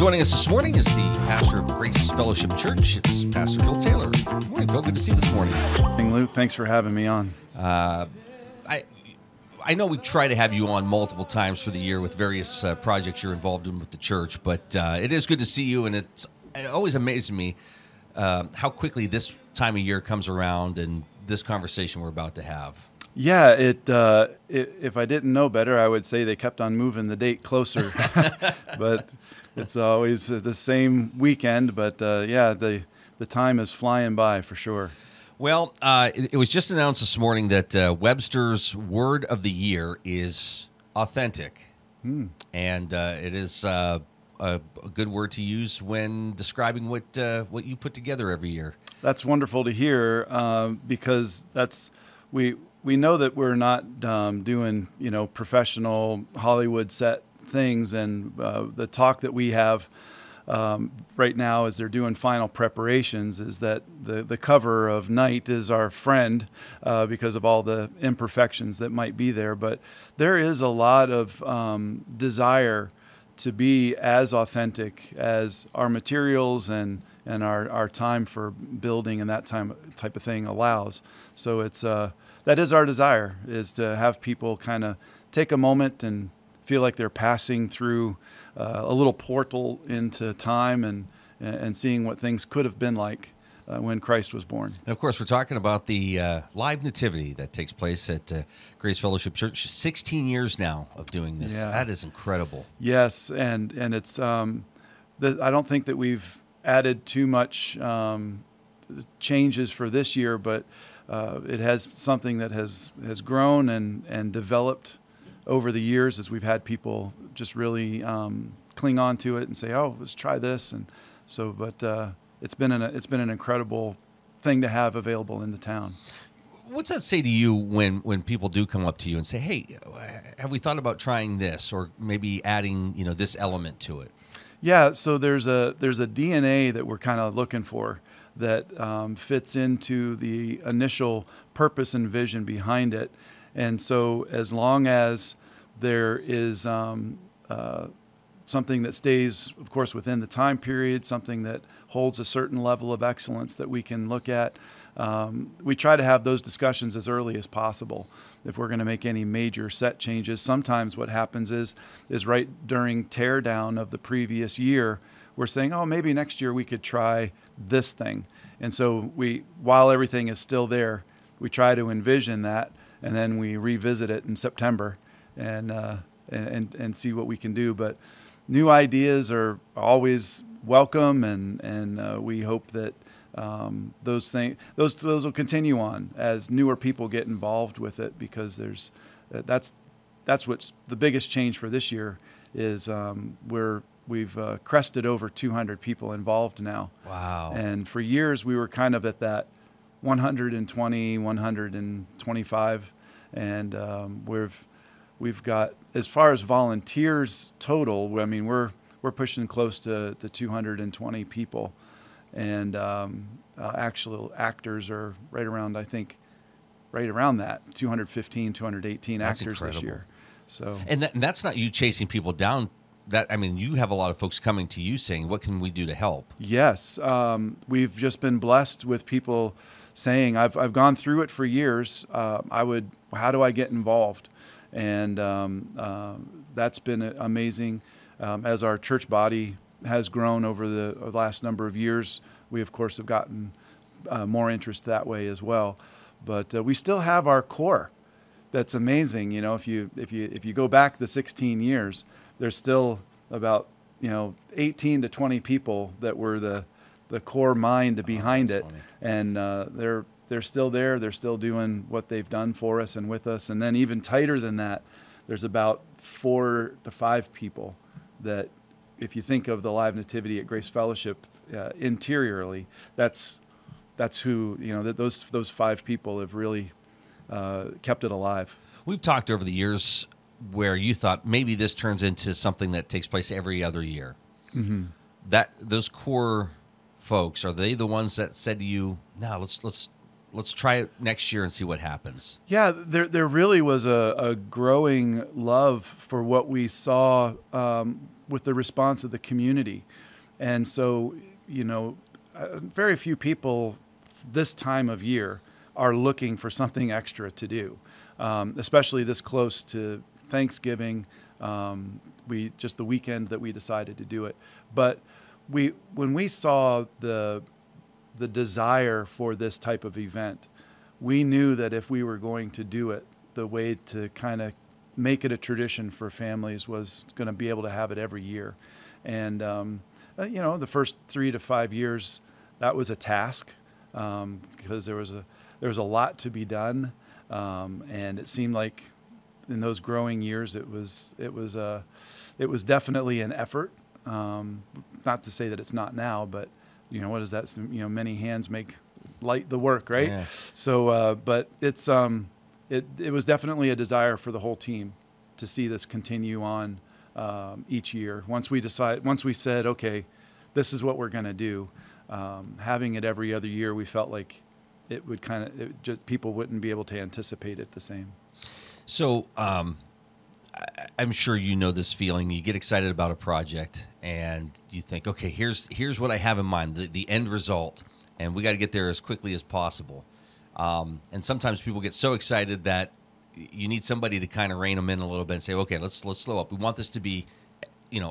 Joining us this morning is the pastor of Grace Fellowship Church. It's Pastor Phil Taylor. Good morning, Phil. Good to see you this morning. Morning, Luke. Thanks for having me on. I know we try to have you on multiple times for the year with various projects you're involved in with the church, but it is good to see you, and it always amazes me how quickly this time of year comes around and this conversation we're about to have. Yeah, if I didn't know better, I would say they kept on moving the date closer, but it's always the same weekend. But the time is flying by for sure. Well, it was just announced this morning that Webster's word of the year is authentic, and it is a good word to use when describing what you put together every year. That's wonderful to hear because we know that we're not doing professional Hollywood set things, and the talk that we have right now as they're doing final preparations is that the cover of night is our friend because of all the imperfections that might be there. But there is a lot of desire to be as authentic as our materials and our time for building and that type of thing allows. So it's that is our desire, is to have people kind of take a moment and feel like they're passing through a little portal into time and seeing what things could have been like when Christ was born. And of course, we're talking about the live nativity that takes place at Grace Fellowship Church. 16 years now of doing this. Yeah. That is incredible. Yes, and it's I don't think that we've added too much changes for this year, but it has something that has grown and developed over the years as we've had people just really cling on to it and say, "Oh, let's try this." And so, but it's been an incredible thing to have available in the town. What's that say to you when people do come up to you and say, "Hey, have we thought about trying this, or maybe adding this element to it?" Yeah, so there's a DNA that we're kind of looking for that fits into the initial purpose and vision behind it. And so as long as there is something that stays, of course, within the time period, something that holds a certain level of excellence that we can look at, we try to have those discussions as early as possible. If we're going to make any major set changes, sometimes what happens is right during teardown of the previous year, we're saying, oh, maybe next year we could try this thing. And so while everything is still there, we try to envision that, and then we revisit it in September and see what we can do. But new ideas are always welcome, and we hope that those will continue on as newer people get involved with it, because that's what's the biggest change for this year is we've crested over 200 people involved now. Wow. And for years we were kind of at that 120, 125, and we've got, as far as volunteers total, I mean we're pushing close to 220 people, and actual actors are right around that 215, 218 That's actors incredible. This year. So and that's not you chasing people down. You have a lot of folks coming to you saying, "What can we do to help?" Yes, we've just been blessed with people saying, "I've gone through it for years. How do I get involved?" And that's been amazing. As our church body has grown over the last number of years, we of course have gotten more interest that way as well. But we still have our core. That's amazing. If you go back the 16 years, there's still about 18 to 20 people that were the core mind behind it, funny. and they're still there. They're still doing what they've done for us and with us. And then even tighter than that, there's about 4 to 5 people that, if you think of the live nativity at Grace Fellowship interiorly, that's who that those 5 people have really kept it alive. We've talked over the years where you thought maybe this turns into something that takes place every other year. Mm-hmm. Those core folks, are they the ones that said to you, "No, let's let's try it next year and see what happens. Yeah, there really was a growing love for what we saw with the response of the community. And so, very few people this time of year are looking for something extra to do, especially this close to Thanksgiving. Just the weekend that we decided to do it. But when we saw the desire for this type of event, we knew that if we were going to do it, the way to kind of make it a tradition for families was going to be able to have it every year. And, the first 3 to 5 years, that was a task because there was a lot to be done. And it seemed like in those growing years, it was definitely an effort. Not to say that it's not now, but what is that? Many hands make light the work, right? Yeah. So, but it's it was definitely a desire for the whole team to see this continue on each year. Once we said, okay, this is what we're going to do. Having it every other year, we felt like it would just people wouldn't be able to anticipate it the same. So I'm sure you know this feeling. You get excited about a project and you think, okay, here's what I have in mind, the end result, and we got to get there as quickly as possible. And sometimes people get so excited that you need somebody to kind of rein them in a little bit and say, okay, let's slow up. We want this to be,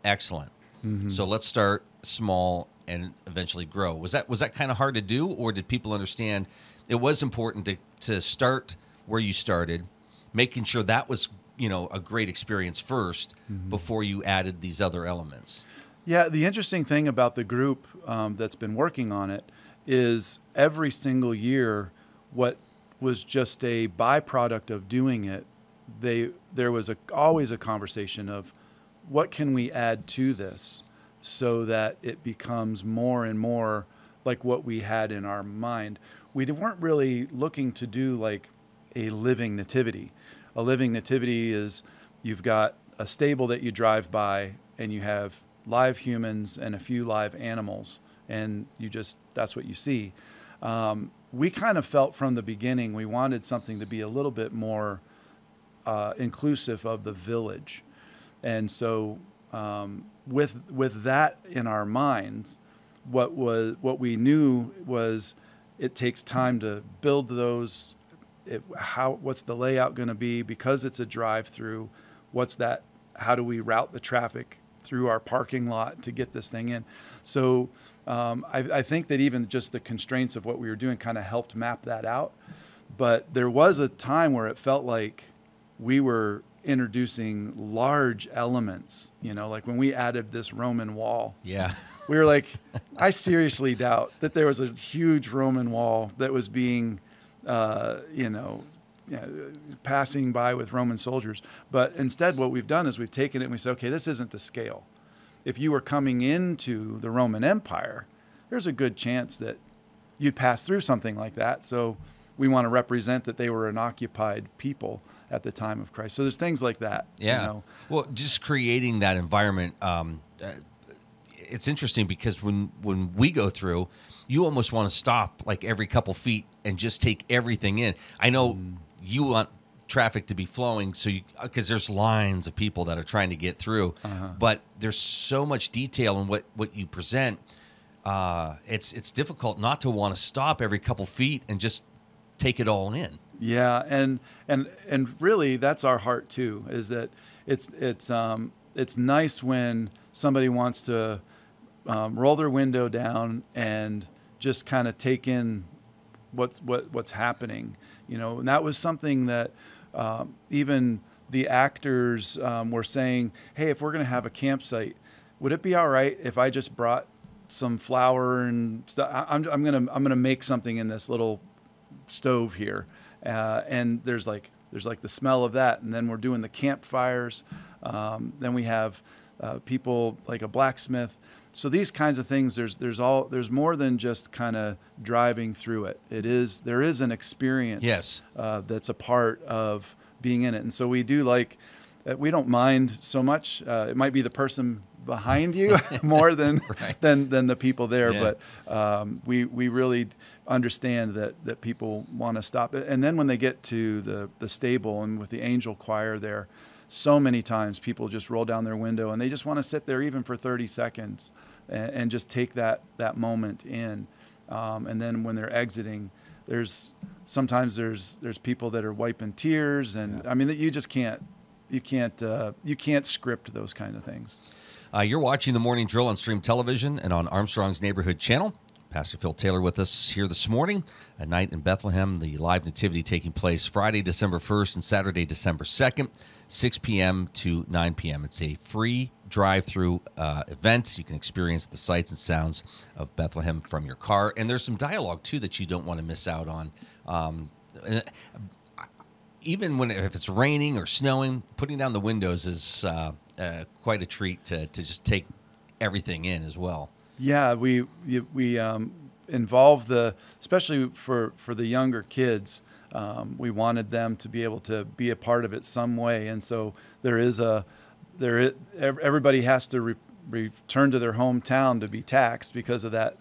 excellent. Mm-hmm. So let's start small and eventually grow. Was that kind of hard to do, or did people understand it was important to start where you started, making sure that was a great experience first before you added these other elements? Yeah, the interesting thing about the group that's been working on it is every single year, what was just a byproduct of doing it, there was always a conversation of what can we add to this so that it becomes more and more like what we had in our mind. We weren't really looking to do like a living nativity. A living nativity is you've got a stable that you drive by and you have live humans and a few live animals, and that's what you see. We kind of felt from the beginning we wanted something to be a little bit more inclusive of the village. And so with that in our minds, what we knew was it takes time to build those. What's the layout going to be? Because it's a drive-through, how do we route the traffic through our parking lot to get this thing in? So I think that even just the constraints of what we were doing kind of helped map that out. But there was a time where it felt like we were introducing large elements, like when we added this Roman wall. Yeah. We were like, I seriously doubt that there was a huge Roman wall that was being passing by with Roman soldiers. But instead, what we've done is we've taken it and we said, okay, this isn't to scale. If you were coming into the Roman Empire, there's a good chance that you'd pass through something like that. So we want to represent that they were an occupied people at the time of Christ. So there's things like that. Yeah. Well, just creating that environment, it's interesting because when we go through, you almost want to stop like every couple feet and just take everything in. I know you want traffic to be flowing, so because there's lines of people that are trying to get through, but there's so much detail in what you present. It's difficult not to want to stop every couple feet and just take it all in. Yeah, and really that's our heart too. Is that it's nice when somebody wants to roll their window down and just kind of take in what's happening, and that was something that even the actors were saying, hey, if we're going to have a campsite, would it be all right if I just brought some flour and stuff? I'm gonna make something in this little stove here, and there's like the smell of that, and then we're doing the campfires. Then we have people like a blacksmith. So these kinds of things, there's more than just kind of driving through it. There is an experience. Yes. That's a part of being in it. And so we don't mind so much. It might be the person behind you more than Right. than the people there. Yeah. But we really understand that people want to stop it. And then when they get to the stable and with the angel choir there, so many times people just roll down their window and they just want to sit there even for 30 seconds and just take that moment in. And then when they're exiting, sometimes there's people that are wiping tears, and Yeah. I mean, you just can't script those kind of things. You're watching the Morning Drill on Stream Television and on Armstrong's Neighborhood Channel. Pastor Phil Taylor with us here this morning. A night in Bethlehem, the live nativity taking place Friday, December 1st and Saturday, December 2nd, 6 p.m. to 9 p.m. It's a free drive-through event. You can experience the sights and sounds of Bethlehem from your car. And there's some dialogue, too, that you don't want to miss out on. Even if it's raining or snowing, putting down the windows is quite a treat to just take everything in as well. Yeah, we involve especially for the younger kids. We wanted them to be able to be a part of it some way, and so everybody has to return to their hometown to be taxed because of that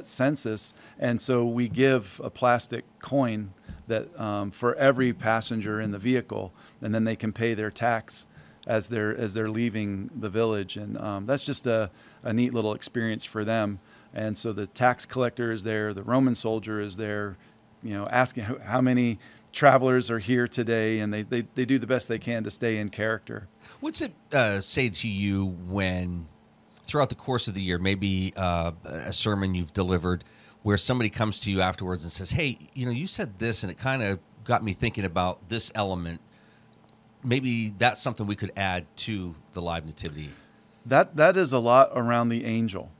census, and so we give a plastic coin that for every passenger in the vehicle, and then they can pay their tax as they're leaving the village, and that's just a neat little experience for them. And so the tax collector is there, the Roman soldier is there, asking how many travelers are here today, and they do the best they can to stay in character. What's it say to you when, throughout the course of the year, maybe a sermon you've delivered, where somebody comes to you afterwards and says, hey, you said this, and it kind of got me thinking about this element. Maybe that's something we could add to the live nativity. That is a lot around the angel.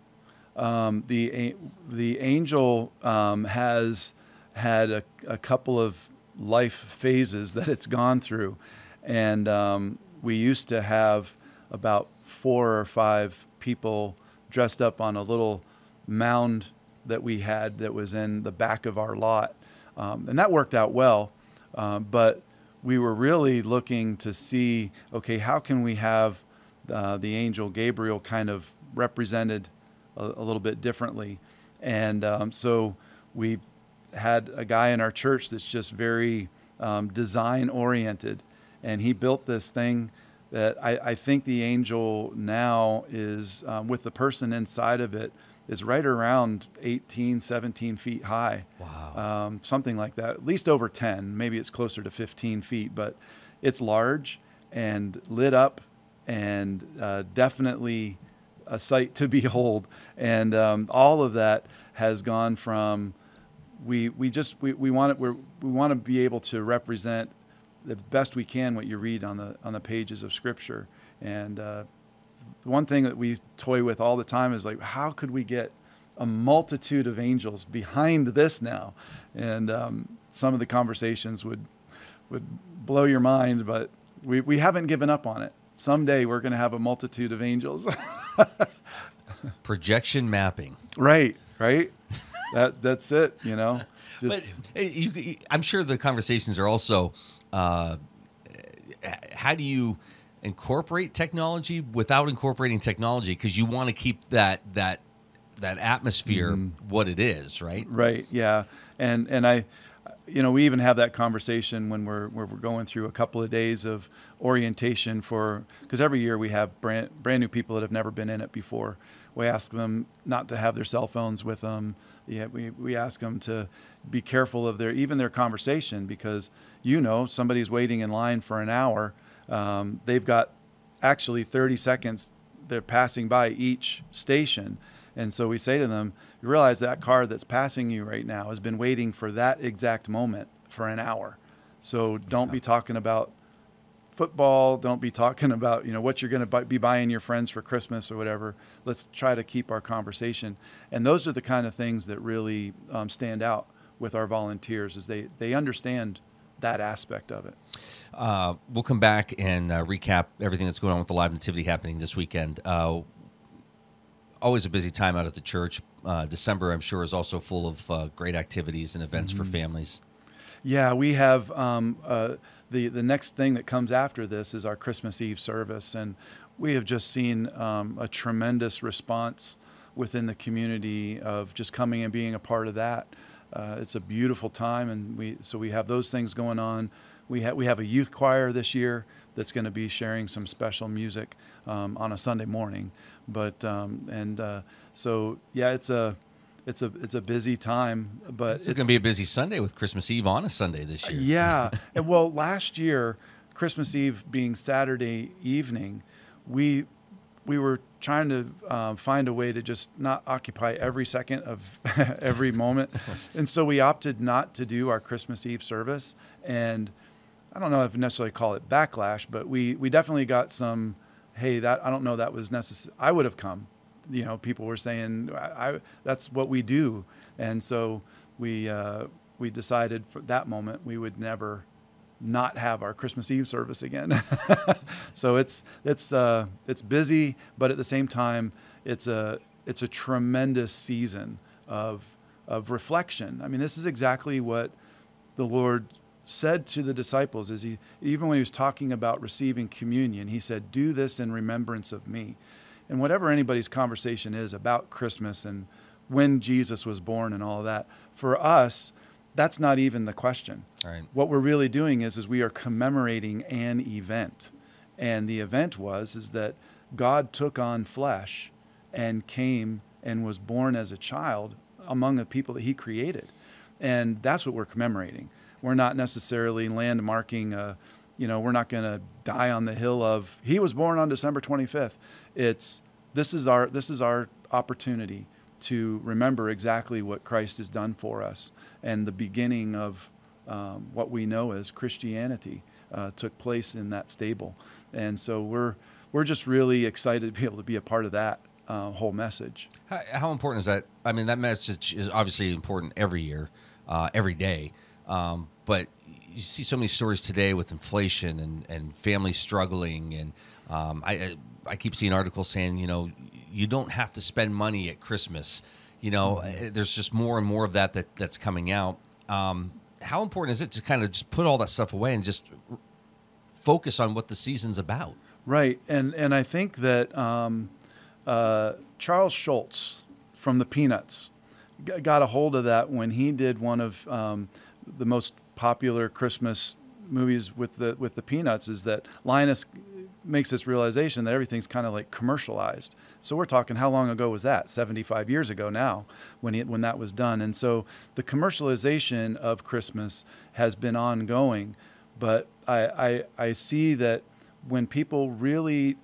The angel has had a couple of life phases that it's gone through, and we used to have about 4 or 5 people dressed up on a little mound that we had that was in the back of our lot, and that worked out well, but we were really looking to see, okay, how can we have the angel Gabriel kind of represented a little bit differently. And so we had a guy in our church that's just very design oriented, and he built this thing that I think the angel now is, with the person inside of it, is right around 18, 17 feet high. Wow. Something like that, at least over 10. Maybe it's closer to 15 feet, but it's large and lit up and definitely a sight to behold. And all of that has gone from we want to be able to represent the best we can what you read on the pages of Scripture. And one thing that we toy with all the time is like, how could we get a multitude of angels behind this now? And some of the conversations would blow your mind, but we haven't given up on it. Someday we're going to have a multitude of angels. Projection mapping. Right. That's it. But I'm sure the conversations are also, how do you incorporate technology without incorporating technology? Because you want to keep that atmosphere what it is, right? Right. Yeah. And I, we even have that conversation when we're going through a couple of days of orientation because every year we have brand new people that have never been in it before. We ask them not to have their cell phones with them. Yeah, we ask them to be careful of their conversation, because somebody's waiting in line for an hour. They've got actually 30 seconds. They're passing by each station. And so we say to them, you realize that car that's passing you right now has been waiting for that exact moment for an hour. So don't be talking about football. Don't be talking about, what you're going to be buying your friends for Christmas or whatever. Let's try to keep our conversation. And those are the kind of things that really stand out with our volunteers, is they understand that aspect of it. We'll come back and recap everything that's going on with the live nativity happening this weekend. Always a busy time out at the church. December, I'm sure, is also full of great activities and events for families. Yeah, we have the next thing that comes after this is our Christmas Eve service, and we have just seen a tremendous response within the community of just coming and being a part of that. It's a beautiful time, and we have those things going on. We have a youth choir this year that's going to be sharing some special music on a Sunday morning. But so yeah, it's a busy time. But It's going to be a busy Sunday with Christmas Eve on a Sunday this year. Yeah, and well, last year, Christmas Eve being Saturday evening, we were trying to find a way to just not occupy every second of every moment. And so we opted not to do our Christmas Eve service. And I don't know if necessarily call it backlash, but we definitely got some, hey, that I don't know that was necessary. I would have come. You know, people were saying, that's what we do. And so we decided for that moment we would never not have our Christmas Eve service again. So it's busy, but at the same time, it's a tremendous season of reflection. I mean, this is exactly what the Lord said to the disciples. Even when he was talking about receiving communion, he said, "Do this in remembrance of me." And whatever anybody's conversation is about Christmas and when Jesus was born and all of that, for us, that's not even the question. Right. What we're really doing is we are commemorating an event. And the event is that God took on flesh and came and was born as a child among the people that he created. And that's what we're commemorating. We're not necessarily landmarking, we're not going to die on the hill of, he was born on December 25th. This is our opportunity to remember exactly what Christ has done for us. And the beginning of what we know as Christianity took place in that stable. And so we're just really excited to be able to be a part of that whole message. How important is that? I mean, that message is obviously important every year, every day. But you see so many stories today with inflation and families struggling. And I keep seeing articles saying, you don't have to spend money at Christmas. There's just more and more of that's coming out. How important is it to kind of just put all that stuff away and just focus on what the season's about? Right. And I think that Charles Schultz from the Peanuts got a hold of that when he did one of the most popular Christmas movies with the Peanuts, is that Linus makes this realization that everything's kind of like commercialized. So we're talking, how long ago was that? 75 years ago now when that was done. And so the commercialization of Christmas has been ongoing, but I see that when people really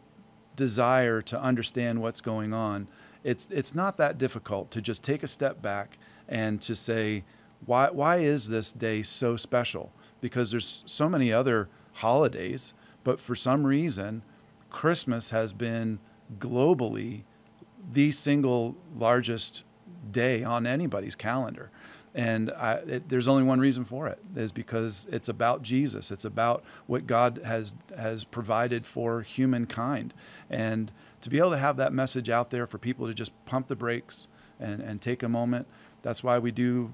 desire to understand what's going on, it's not that difficult to just take a step back and to say, why is this day so special? Because there's so many other holidays, but for some reason, Christmas has been globally the single largest day on anybody's calendar. And there's only one reason for it, is because it's about Jesus. It's about what God has provided for humankind. And to be able to have that message out there for people to just pump the brakes and take a moment, that's why we do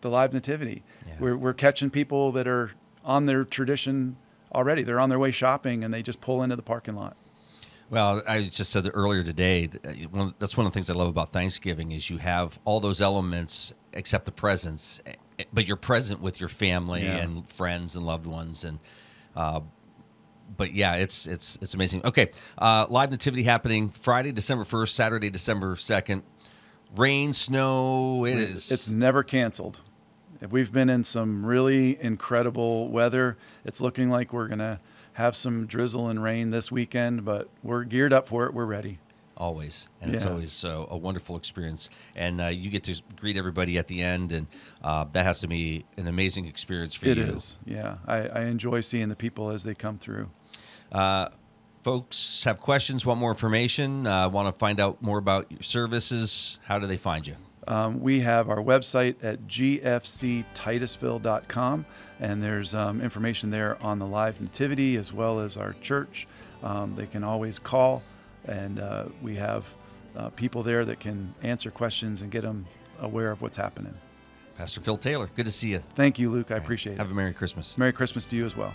the live nativity. Yeah. We're catching people that are on their tradition already. They're on their way shopping and they just pull into the parking lot. Well, I just said that earlier today, that's one of the things I love about Thanksgiving is you have all those elements except the presents, but you're present with your family and friends and loved ones. And but yeah, it's amazing. Okay, live nativity happening Friday, December 1st, Saturday, December 2nd. Rain, snow, it's never canceled. We've been in some really incredible weather. It's looking like we're going to have some drizzle and rain this weekend, but we're geared up for it. We're ready. Always. And it's always a wonderful experience. And you get to greet everybody at the end, and that has to be an amazing experience for you. It is, yeah. I enjoy seeing the people as they come through. Folks have questions, want more information, want to find out more about your services, how do they find you? We have our website at gfctitusville.com, and there's information there on the live nativity as well as our church. They can always call, and we have people there that can answer questions and get them aware of what's happening. Pastor Phil Taylor, good to see you. Thank you, Luke. I appreciate it. Have a Merry Christmas. Merry Christmas to you as well.